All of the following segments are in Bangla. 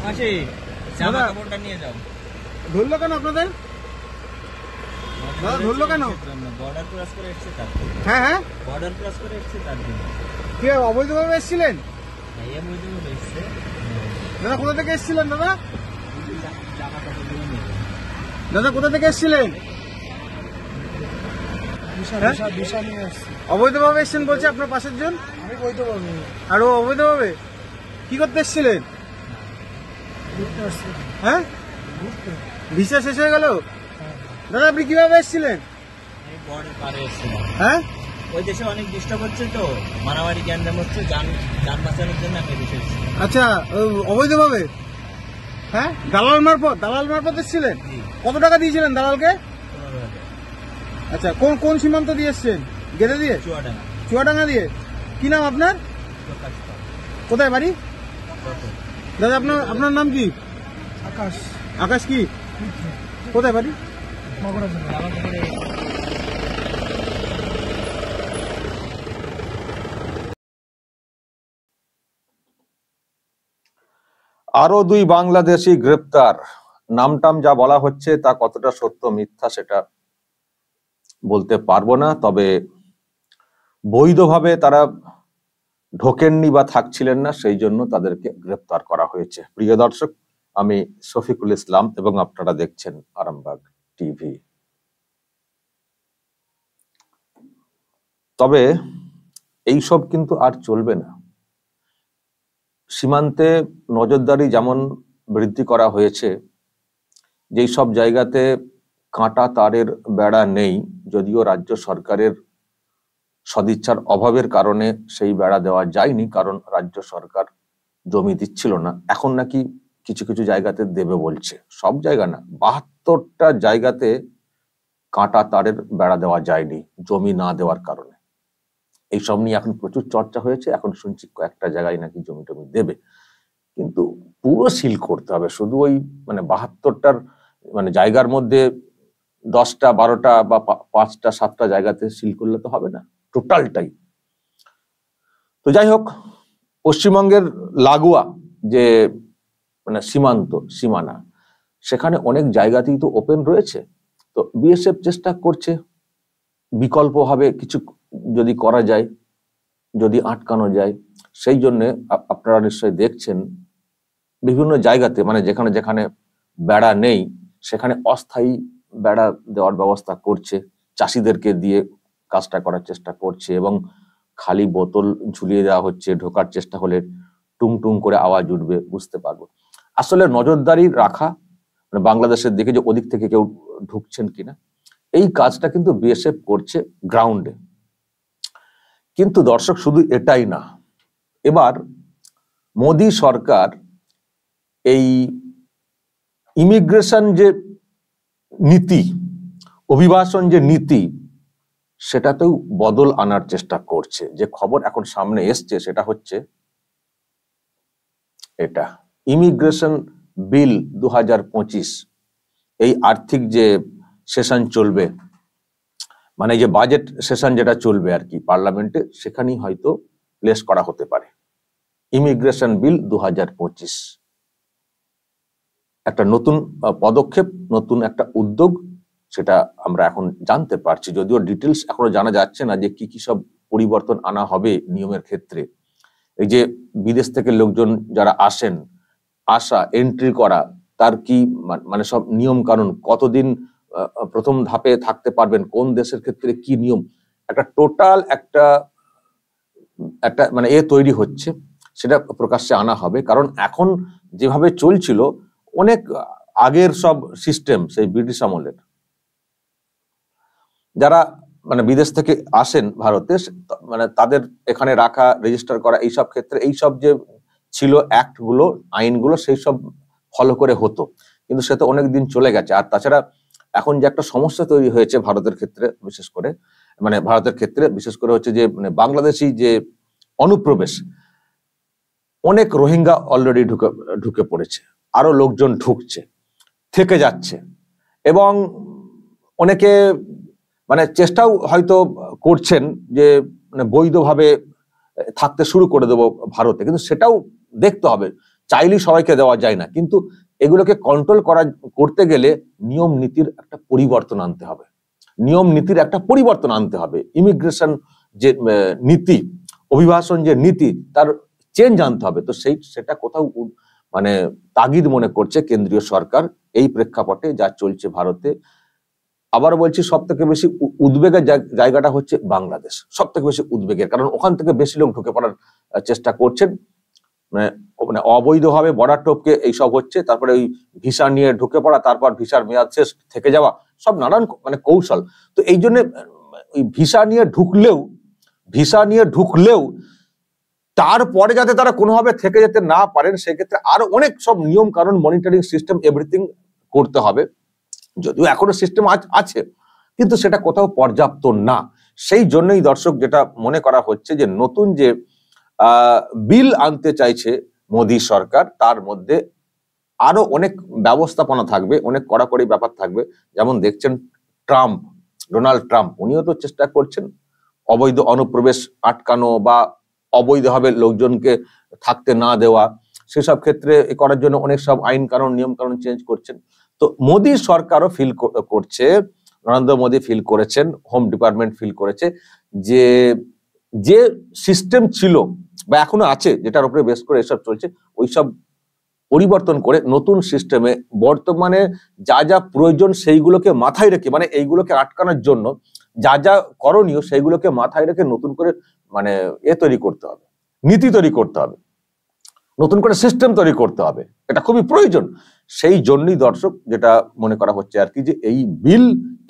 মাসি জামা কাপড়টা নিয়ে যাও। ধরলো কেন আপনাদের? দাদা ধরলো কেন? বর্ডার ক্রস করে এসেছে তার। হ্যাঁ হ্যাঁ, বর্ডার ক্রস করে এসেছে তার জন্য। কি অবৈধভাবে এসেছিলেন? এই বৈধভাবে এসেছে। দাদা কোথা থেকে এসেছিলেন? দাদা জামা কাপড়গুলো নিয়ে যাও। দাদা কোথা থেকে এসেছিলেন? অবৈধভাবে এসেছেন বলছে আপনার পাশের জন। আমি বৈধভাবে। আর ও অবৈধভাবে কি করতে এসেছিলেন? হ্যাঁ, ভিসা শেষ হয়ে গেল। দাদা আপনি কিভাবে এসেছিলেন? এই বর্ডার পারে এসেছিলাম। হ্যাঁ, ওই দেশে অনেক ডিস্টার্ব হচ্ছে তো, মারামারি গ্যান্ডাম হচ্ছে, যান বাঁচানোর জন্য আমি দেশে এসেছি। আচ্ছা, অবৈধভাবে। হ্যাঁ, দালাল মারফত এসেছিলেন। কত টাকা দিয়েছিলেন দালালকে? 15,000। আচ্ছা, কোন কোন সীমান্ত দিয়ে এসছেন? গেদে দিয়ে? চুয়াডাঙ্গা। চুয়াডাঙ্গা দিয়ে। কি নাম আপনার? প্রকাশ পাল। কোথায় বাড়ি? কত? দাদা আপনার নাম কি? আকাশ। আকাশ কি? কোথায় বাড়ি? মাগুরা জেলা। জামা কাপড়ে আরো 2 বাংলাদেশি গ্রেপ্তার। নামটাম যা বলা হচ্ছে তা কতটা সত্য মিথ্যা সেটা বলতে পারবো না, তবে বৈধভাবে তারা ঢোকেননি বা থাকছিলেন না, সেই জন্য তাদেরকে গ্রেপ্তার করা হয়েছে। প্রিয় দর্শক, আমি শফিকুল ইসলাম এবং আপনারা দেখছেন আরামবাগ টিভি। তবে এইসব কিন্তু আর চলবে না। সীমান্তে নজরদারি যেমন বৃদ্ধি করা হয়েছে, যেই সব জায়গাতে কাঁটা তারের বেড়া নেই, যদিও রাজ্য সরকারের সদিচ্ছার অভাবের কারণে সেই বেড়া দেওয়া যায়নি, কারণ রাজ্য সরকার জমি দিচ্ছিল না। এখন নাকি কিছু কিছু জায়গাতে দেবে বলছে, সব জায়গা না, 72টা জায়গাতে কাঁটা তারের বেড়া দেওয়া যায়নি জমি না দেওয়ার কারণে। এইসব নিয়ে এখন প্রচুর চর্চা হয়েছে। এখন শুনছি কয়েকটা জায়গায় নাকি জমি টমি দেবে, কিন্তু পুরো সিল করতে হবে। শুধু ওই 72টার জায়গার মধ্যে 10টা 12টা বা 5টা 7টা জায়গাতে সিল করলে তো হবে না, টোটালটাই। তো যাই হোক, পশ্চিমবঙ্গের লাগোয়া যে সীমানা, সেখানে অনেক জায়গাতেই তো ওপেন রয়েছে। তো বিএসএফ চেষ্টা করছে বিকল্পভাবে কিছু যদি করা যায়, যদি আটকানো যায়। সেই জন্য আপনারা নিশ্চয়ই দেখছেন বিভিন্ন জায়গাতে, যেখানে যেখানে বেড়া নেই সেখানে অস্থায়ী বেড়া দেওয়ার ব্যবস্থা করছে, চাষিদেরকে দিয়ে কাজটা করার চেষ্টা করছে, এবং খালি বোতল ঝুলিয়ে দেওয়া হচ্ছে। ঢোকার চেষ্টা হলে টুং টুং করে আওয়াজ উঠবে, বুঝতে পারবো। আসলে নজরদারি রাখা, বাংলাদেশের দিকে যে ওদিক থেকে কেউ ঢুকছেন কিনা, এই কাজটা কিন্তু বিএসএফ করছে গ্রাউন্ডে। কিন্তু দর্শক, শুধু এটাই না, এবার মোদী সরকার এই ইমিগ্রেশন যে নীতি, অভিবাসন যে নীতি, সেটাতেও বদল আনার চেষ্টা করছে। যে খবর এখন সামনে এসছে সেটা হচ্ছে এটা, ইমিগ্রেশন বিল 2025, এই আর্থিক যে সেশন চলবে, যে বাজেট সেশন যেটা চলবে আর কি পার্লামেন্টে, সেখানেই হয়তো প্লেস করা হতে পারে ইমিগ্রেশন বিল 2025। একটা নতুন পদক্ষেপ, নতুন একটা উদ্যোগ, সেটা আমরা এখন জানতে পারছি। যদিও ডিটেলস এখনো জানা যাচ্ছে না যে কি কি সব পরিবর্তন আনা হবে নিয়মের ক্ষেত্রে। এই যে বিদেশ থেকে লোকজন যারা আসা এন্ট্রি করা, তার কি সব নিয়ম কানুন, কতদিন প্রথম ধাপে থাকতে পারবেন, কোন দেশের ক্ষেত্রে কি নিয়ম, একটা টোটাল একটা তৈরি হচ্ছে, সেটা প্রকাশ্যে আনা হবে। কারণ এখন যেভাবে চলছিল, অনেক আগের সব সিস্টেম, সেই ব্রিটিশ আমলের, যারা বিদেশ থেকে আসেন ভারতে, তাদের এখানে রাখা, রেজিস্টার করা, এইসব ক্ষেত্রে এইসব যে ছিল অ্যাক্ট গুলো, আইনগুলো, সেই সব ফলো করে হতো। কিন্তু সে তো অনেক দিন চলে গেছে। আর তাছাড়া এখন যে একটা সমস্যা তৈরি হয়েছে ভারতের ক্ষেত্রে, বিশেষ করে হচ্ছে যে বাংলাদেশি যে অনুপ্রবেশ, অনেক রোহিঙ্গা অলরেডি ঢুকে পড়েছে, আরো লোকজন ঢুকছে, থেকে যাচ্ছে, এবং অনেকে চেষ্টাও হয়তো করছেন যে বৈধভাবে থাকতে শুরু করে দেবো ভারতে। কিন্তু সেটাও দেখতে হবে চাইলেই সবাইকে দেওয়া যায় না, কিন্তু এগুলোকে কন্ট্রোল করতে গেলে নিয়ম নীতির একটা পরিবর্তন আনতে হবে, নিয়ম নীতির একটা পরিবর্তন আনতে হবে। ইমিগ্রেশন যে নীতি, অভিবাসন যে নীতি, তার চেঞ্জ আনতে হবে। তো সেটা কোথাও মানে তাগিদ মনে করছে কেন্দ্রীয় সরকার এই প্রেক্ষাপটে যা চলছে ভারতে। আবার বলছি, সব থেকে বেশি উদ্বেগের জায়গাটা হচ্ছে বাংলাদেশ, সব থেকে বেশি উদ্বেগের, কারণ ওখান থেকে বেশি লোক ঢুকে পড়ার চেষ্টা করছেন। মানে অবৈধভাবে বর্ডার টপকে এইসব হচ্ছে, তারপরে ওই ভিসা নিয়ে ঢুকে পড়া, তারপর ভিসার মেয়াদ শেষ থেকে যাওয়া, সব নানান মানে কৌশল। তো এই জন্য ওই ভিসা নিয়ে ঢুকলেও তারপরে যাতে তারা কোনোভাবে থেকে যেতে না পারেন, সেক্ষেত্রে আরো অনেক সব নিয়ম কানুন, মনিটরিং সিস্টেম, এভরিথিং করতে হবে। যদিও এখনো সিস্টেম আছে, কিন্তু সেটা কোথাও পর্যাপ্ত না। সেই জন্যই দর্শক যেটা মনে করা হচ্ছে যে নতুন যে বিল আনতে চাইছে মোদী সরকার, তার মধ্যে আরো অনেক ব্যবস্থাপনা থাকবে, অনেক কড়াকড়ি ব্যাপার থাকবে। যেমন দেখছেন ডোনাল্ড ট্রাম্প, উনিও তো চেষ্টা করছেন অবৈধ অনুপ্রবেশ আটকানো বা অবৈধভাবে লোকজনকে থাকতে না দেওয়া, সেসব ক্ষেত্রে করার জন্য অনেক সব আইন কানুন, নিয়ম কানুন চেঞ্জ করছেন। তো মোদী সরকারও ফিল করছে, নরেন্দ্র মোদী ফিল করেছেন, হোম ডিপার্টমেন্ট ফিল করেছে যে সিস্টেম ছিল বা এখনো আছে, যেটার উপরে বেস করে এসব চলছে, ওইসব পরিবর্তন করে নতুন সিস্টেমে বর্তমানে যা যা প্রয়োজন সেইগুলোকে মাথায় রেখে, মানে এইগুলোকে আটকানোর জন্য যা যা করণীয় সেইগুলোকে মাথায় রেখে নতুন করে মানে তৈরি করতে হবে, নীতি তৈরি করতে হবে, নতুন করে সিস্টেম তৈরি করতে হবে। এটা খুবই প্রয়োজন। সেই জন্যই দর্শক যেটা মনে করা হচ্ছে আর কি, যে এই বিল,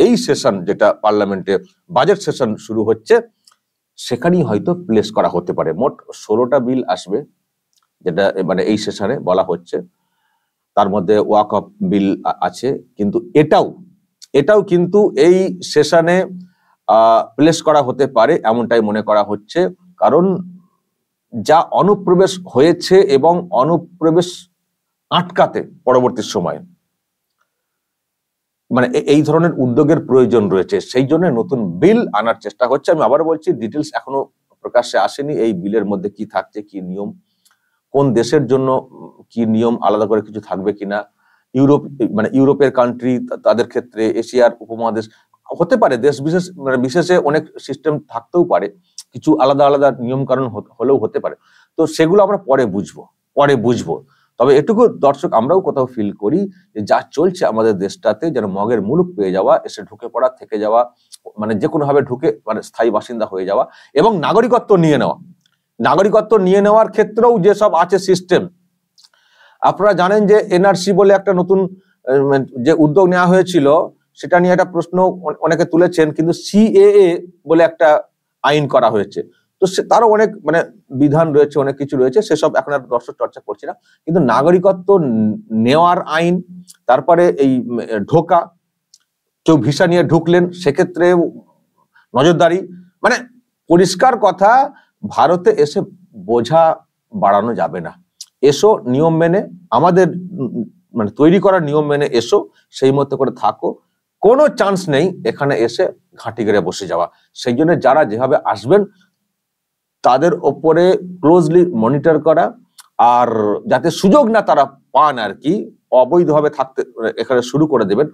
এই সেশন যেটা পার্লামেন্টে বাজেট সেশন শুরু হচ্ছে, সেখানেই হয়তো প্লেস করা হতে পারে। মোট 16টা বিল আসবে, যেটা মানে এই সেশনে বলা হচ্ছে। তার মধ্যে ওয়াকফ বিল আছে, কিন্তু এটাও কিন্তু এই সেশনে প্লেস করা হতে পারে এমনটাই মনে করা হচ্ছে। কারণ যা অনুপ্রবেশ হয়েছে এবং অনুপ্রবেশ আটকাতে পরবর্তী সময়ে মানে এই ধরনের উদ্যোগের প্রয়োজন রয়েছে, সেই জন্য নতুন বিল আনার চেষ্টা হচ্ছে। আমি আবার বলছি, ডিটেলস এখনো প্রকাশ্যে আসেনি এই বিলের মধ্যে কি থাকছে, কি নিয়ম, কোন দেশের জন্য কি নিয়ম, আলাদা করে কিছু থাকবে কিনা, ইউরোপের কান্ট্রি, তাদের ক্ষেত্রে এশিয়ার উপমহাদেশ হতে পারে, দেশ বিশেষে অনেক সিস্টেম থাকতেও পারে, কিছু আলাদা আলাদা নিয়ম কানুন হলেও হতে পারে। তো সেগুলো আমরা পরে বুঝবো। তবে এটুকু দর্শক আমরাও কোথাও ফিল করি যে যা চলছে আমাদের দেশটাতে, যেন মগের মুলুক পেয়ে যাওয়া, এসে ঢুকে পড়া, থেকে যাওয়া, মানে যে কোনো ভাবে ঢুকে মানে স্থায়ী বাসিন্দা হয়ে যাওয়া, এবং নাগরিকত্ব নিয়ে নেওয়ার ক্ষেত্রেও যেসব আছে সিস্টেম। আপনারা জানেন যে এনআরসি বলে একটা নতুন যে উদ্যোগ নেওয়া হয়েছিল, সেটা নিয়ে একটা প্রশ্ন অনেকে তুলেছেন, কিন্তু সিএএ বলে একটা আইন করা হয়েছে। তো তারও অনেক মানে বিধান রয়েছে, অনেক কিছু রয়েছে, সেসব এখন আর দর্শক চর্চা করছি না। কিন্তু নাগরিকত্ব নেওয়ার আইন, তারপরে এই ঢোকা, কেউ ভিসা নিয়ে ঢুকলেন সেক্ষেত্রে নজরদারি, মানে পরিষ্কার কথা, ভারতে এসে বোঝা বাড়ানো যাবে না। এসো নিয়ম মেনে, আমাদের মানে তৈরি করা নিয়ম মেনে এসো, সেই মতো করে থাকো, কোনো চান্স নেই এখানে এসে ঘাঁটি গেড়ে বসে যাওয়া। সেই জন্য যারা যেভাবে আসবেন তাদের ওপরে ক্লোজলি মনিটর করা, আর যাতে সুযোগ না তারা পান আর কি, অবৈধভাবে থাকতে এখানে শুরু করে দেবেন,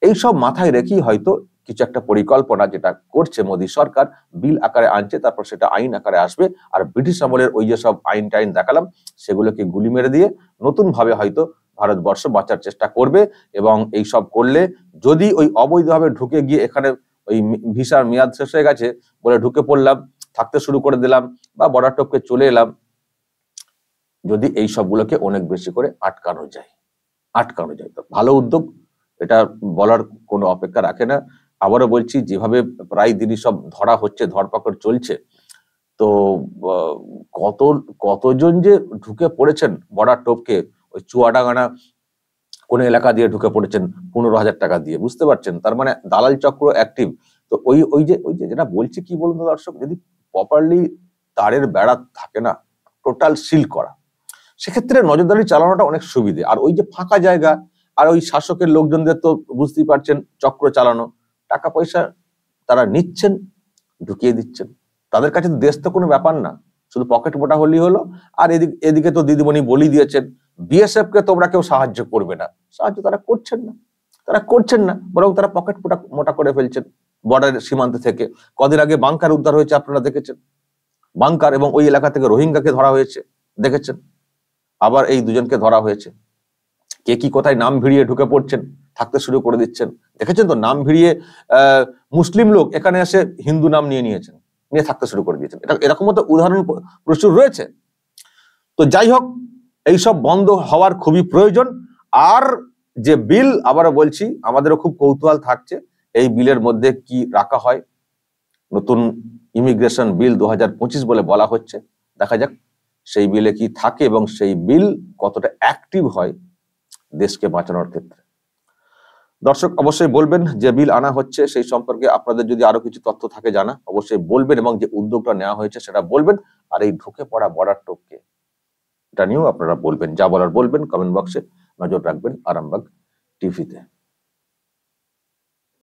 এইসব মাথায় রেখেই হয়তো কিছু একটা পরিকল্পনা যেটা করছে মোদী সরকার, বিল আকারে আনছে, তারপর সেটা আইন আকারে আসবে। আর ব্রিটিশ আমলের ওই যে সব আইন টাইন দেখালাম, সেগুলোকে গুলি মেরে দিয়ে নতুন ভাবে হয়তো ভারতবর্ষ বাঁচার চেষ্টা করবে। এবং এই সব করলে, যদি ওই অবৈধভাবে ঢুকে গিয়ে এখানে ওই ভিসার মেয়াদ শেষ হয়ে গেছে বলে ঢুকে পড়লাম, থাকতে শুরু করে দিলাম, বা বর্ডার টপকে চলে এলাম, যদি এই সবগুলোকে অনেক বেশি করে আটকানো যায়, তো ভালো উদ্যোগ, এটা বলার কোনো অপেক্ষা রাখে না। আবারও বলছি, যেভাবে প্রায় দিনই সব ধরা হচ্ছে, ধরপাকড় চলছে, তো কতজন যে ঢুকে পড়েছেন বর্ডার টপকে, ওই চুয়াডাঙ্গা কোন এলাকা দিয়ে ঢুকে পড়েছেন 15,000 টাকা দিয়ে, বুঝতে পারছেন? তার মানে দালাল চক্র অ্যাক্টিভ। তো ওই যে যেটা বলছি, কি বলুন তো দর্শক, যদি প্রপারলি তারের বেড়া থাকে না, টোটাল সিল করা, সেক্ষেত্রে নজরদারি চালানোটা অনেক সুবিধে। আর ওই যে ফাঁকা জায়গা, আর ওই শাসকের লোকজনদের তো বুঝতেই পারছেন, চক্র চালানো, টাকা পয়সা তারা নিচ্ছেন, ঢুকিয়ে দিচ্ছেন। তাদের কাছে দেশ তো কোনো ব্যাপার না, শুধু পকেট মোটা হলেই হলো। আর এদিকে তো দিদিমণি বলি দিয়েছেন বিএসএফ কে তোমরা কেউ সাহায্য করবে না, সাহায্য তারা করছেন না, বরং তারা পকেট মোটা করে ফেলছেন বর্ডার সীমান্ত থেকে। কদিন আগে বাংকার উদ্ধার হয়েছে, আপনারা দেখেছেন, বাংকার, এবং ওই এলাকা থেকে রোহিঙ্গাকে ধরা হয়েছে, দেখেছেন। আবার এই দুজনকে ধরা হয়েছে, কে কি কোথায় নাম ভিড়িয়ে ঢুকে পড়ছেন, থাকতে শুরু করে দিচ্ছেন, দেখেছেন তো। নাম ভিড়িয়ে মুসলিম লোক এখানে এসে হিন্দু নাম নিয়ে থাকতে শুরু করে দিয়েছেন। এরকমও তো উদাহরণ প্রচুর রয়েছে। তো যাই হোক, এইসব বন্ধ হওয়ার খুবই প্রয়োজন। আর যে বিল, আবারও বলছি, আমাদেরও খুব কৌতূহল থাকছে এই বিলের মধ্যে কি রাখা হয়। নতুন ইমিগ্রেশন বিল 2025 বলে বলা হচ্ছে, দেখা যাক সেই বিলে কি থাকে এবং সেই বিল কতটা অ্যাক্টিভ হয় দেশকে বাঁচানোর ক্ষেত্রে। দর্শক অবশ্যই বলবেন যে বিল আনা হচ্ছে সেই সম্পর্কে আপনাদের যদি আরো কিছু তথ্য থাকে জানা, অবশ্যই বলবেন, এবং যে উদ্যোগটা নেওয়া হয়েছে সেটা বলবেন। আর এই ঢুকে পড়া বর্ডার টোপকে এটা নিয়েও আপনারা বলবেন, যা বলার বলবেন। কমেন্ট বক্সে নজর রাখবেন আরামবাগ টিভিতে।